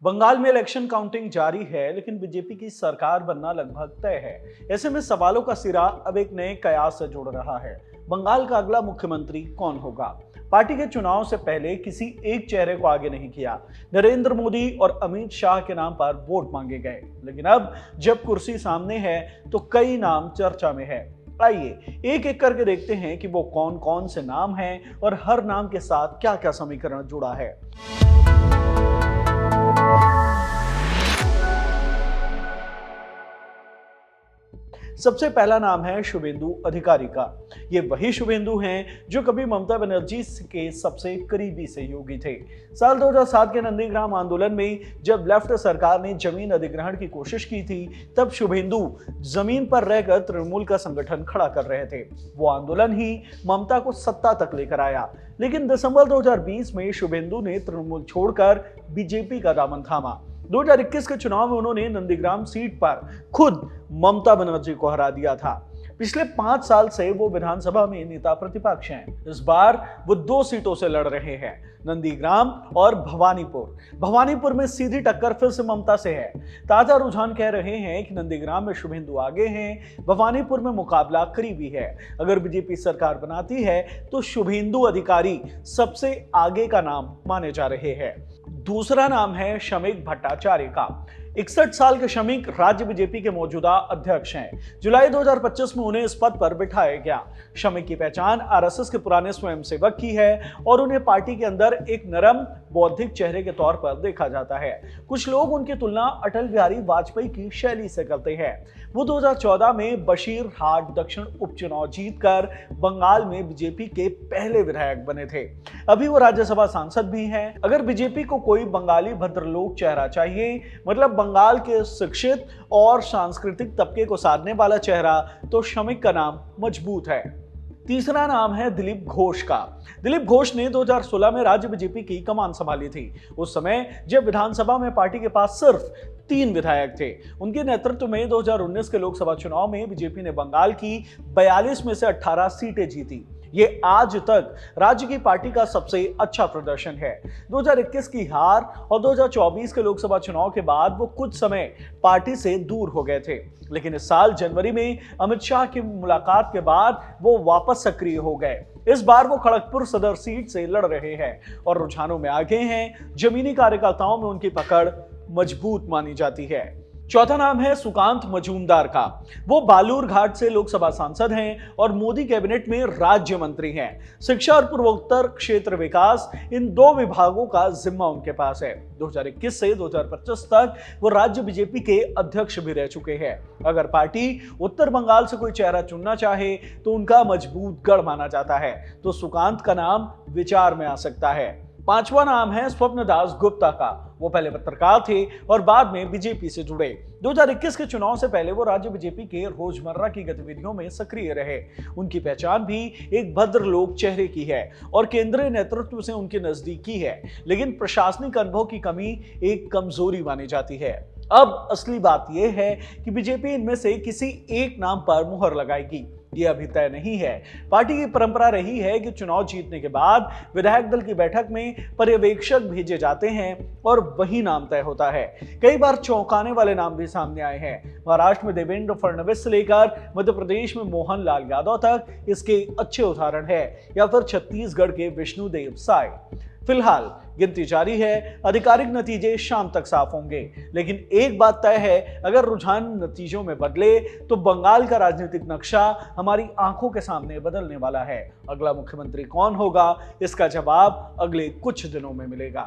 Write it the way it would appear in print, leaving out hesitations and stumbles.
बंगाल में election counting जारी है, लेकिन बीजेपी की सरकार बनना लगभग तय है। ऐसे में सवालों का सिरा अब एक नए कयास से जुड़ रहा है। बंगाल का अगला मुख्यमंत्री कौन होगा? पार्टी के चुनाव से पहले किसी एक चेहरे को आगे नहीं किया। नरेंद्र मोदी और अमित शाह के नाम पर वोट मांगे गए, लेकिन अब जब कुर्सी सामने है तो कई नाम चर्चा में है। आइए एक एक करके देखते हैं कि वो कौन कौन से नाम हैं और हर नाम के साथ क्या क्या समीकरण जुड़ा है। सबसे पहला नाम है शुभेंदु अधिकारी का। ये वही शुभेंदु हैं जो कभी ममता बनर्जी के सबसे करीबी सहयोगी थे। साल 2007 के नंदीग्राम आंदोलन में जब लेफ्ट सरकार ने जमीन अधिग्रहण की कोशिश की थी, तब शुभेंदु जमीन पर रहकर तृणमूल का संगठन खड़ा कर रहे थे। वो आंदोलन ही ममता को सत्ता तक लेकर आया। लेकिन दिसंबर 2020 में शुभेंदु ने तृणमूल छोड़कर बीजेपी का दामन थामा। 2021 के चुनाव में उन्होंने नंदीग्राम सीट पर खुद ममता बनर्जी को हरा दिया था। पिछले 5 साल से वो विधानसभा में नेता प्रतिपक्ष हैं। इस बार वो 2 सीटों से लड़ रहे हैं, नंदीग्राम और भवानीपुर। भवानीपुर में सीधी टक्कर फिर से ममता से है। ताजा रुझान कह रहे हैं कि नंदीग्राम में शुभेंदु आगे हैं, भवानीपुर में मुकाबला करीबी है। अगर बीजेपी सरकार बनाती है तो शुभेंदु अधिकारी सबसे आगे का नाम माने जा रहे हैं। दूसरा नाम है शमीक भट्टाचार्य का। 61 साल के शमीक राज्य बीजेपी के मौजूदा अध्यक्ष हैं। जुलाई 2025 में उन्हें इस पद पर बिठाया गया। शमीक की पहचान आरएसएस के पुराने स्वयंसेवक की है और उन्हें पार्टी के अंदर एक नरम बौद्धिक चेहरे के तौर पर देखा जाता है। कुछ लोग उनकी तुलना अटल बिहारी वाजपेयी की शैली से करते हैं। वो 2014 में बशीरहाट दक्षिण उपचुनाव जीतकर बंगाल में बीजेपी के पहले विधायक बने थे। अभी वो राज्यसभा सांसद भी हैं। अगर बीजेपी को कोई बंगाली भद्रलोक चेहरा चाहिए, मतलब बंगाल के शिक्षित और सांस्कृतिक तबके को साधने वाला चेहरा, तो शमीक का नाम मजबूत है। तीसरा नाम है दिलीप घोष का। दिलीप घोष ने 2016 में राज्य बीजेपी की कमान संभाली थी। उस समय जब विधानसभा में पार्टी के पास सिर्फ 3 विधायक थे। उनके नेतृत्व में 2019 के लोकसभा चुनाव में बीजेपी ने बंगाल की 42 में से 18 सीटें जीती। ये आज तक राज्य की पार्टी का सबसे अच्छा प्रदर्शन है। 2021 की हार और 2024 के लोकसभा चुनाव के बाद वो कुछ समय पार्टी से दूर हो गए थे, लेकिन इस साल जनवरी में अमित शाह की मुलाकात के बाद वो वापस सक्रिय हो गए। इस बार वो खड़गपुर सदर सीट से लड़ रहे हैं और रुझानों में आगे हैं। जमीनी कार्यकर्ताओं में उनकी पकड़ मजबूत मानी जाती है। चौथा नाम है सुकांत मजूमदार का। वो बालूर घाट से लोकसभा सांसद हैं और मोदी कैबिनेट में राज्य मंत्री हैं। शिक्षा और पूर्वोत्तर क्षेत्र विकास, इन 2 विभागों का जिम्मा उनके पास है। 2021 से 2025 तक वो राज्य बीजेपी के अध्यक्ष भी रह चुके हैं। अगर पार्टी उत्तर बंगाल से कोई चेहरा चुनना चाहे तो उनका मजबूत गढ़ माना जाता है, तो सुकांत का नाम विचार में आ सकता है। 5वां नाम है स्वप्न दास गुप्ता का। वो पहले पत्रकार थे और बाद में बीजेपी से जुड़े। 2021 के चुनाव से पहले वो राज्य बीजेपी के रोजमर्रा की गतिविधियों में सक्रिय रहे। उनकी पहचान भी एक भद्रलोक चेहरे की है और केंद्रीय नेतृत्व से उनकी नजदीकी है, लेकिन प्रशासनिक अनुभव की कमी एक कमजोरी मानी जाती है। अब असली बात यह है कि बीजेपी इनमें से किसी एक नाम पर मुहर लगाएगी। ये अभी तय नहीं है। पार्टी की परंपरा रही है कि चुनाव जीतने के बाद विधायक दल की बैठक में पर्यवेक्षक भेजे जाते हैं और वही नाम तय होता है। कई बार चौंकाने वाले नाम भी सामने आए हैं। महाराष्ट्र में देवेंद्र फडणवीस से लेकर मध्य प्रदेश में मोहन लाल यादव तक इसके अच्छे उदाहरण है, या फिर छत्तीसगढ़ के विष्णुदेव साय। फिलहाल गिनती जारी है, आधिकारिक नतीजे शाम तक साफ होंगे, लेकिन एक बात तय है, अगर रुझान नतीजों में बदले तो बंगाल का राजनीतिक नक्शा हमारी आंखों के सामने बदलने वाला है। अगला मुख्यमंत्री कौन होगा, इसका जवाब अगले कुछ दिनों में मिलेगा।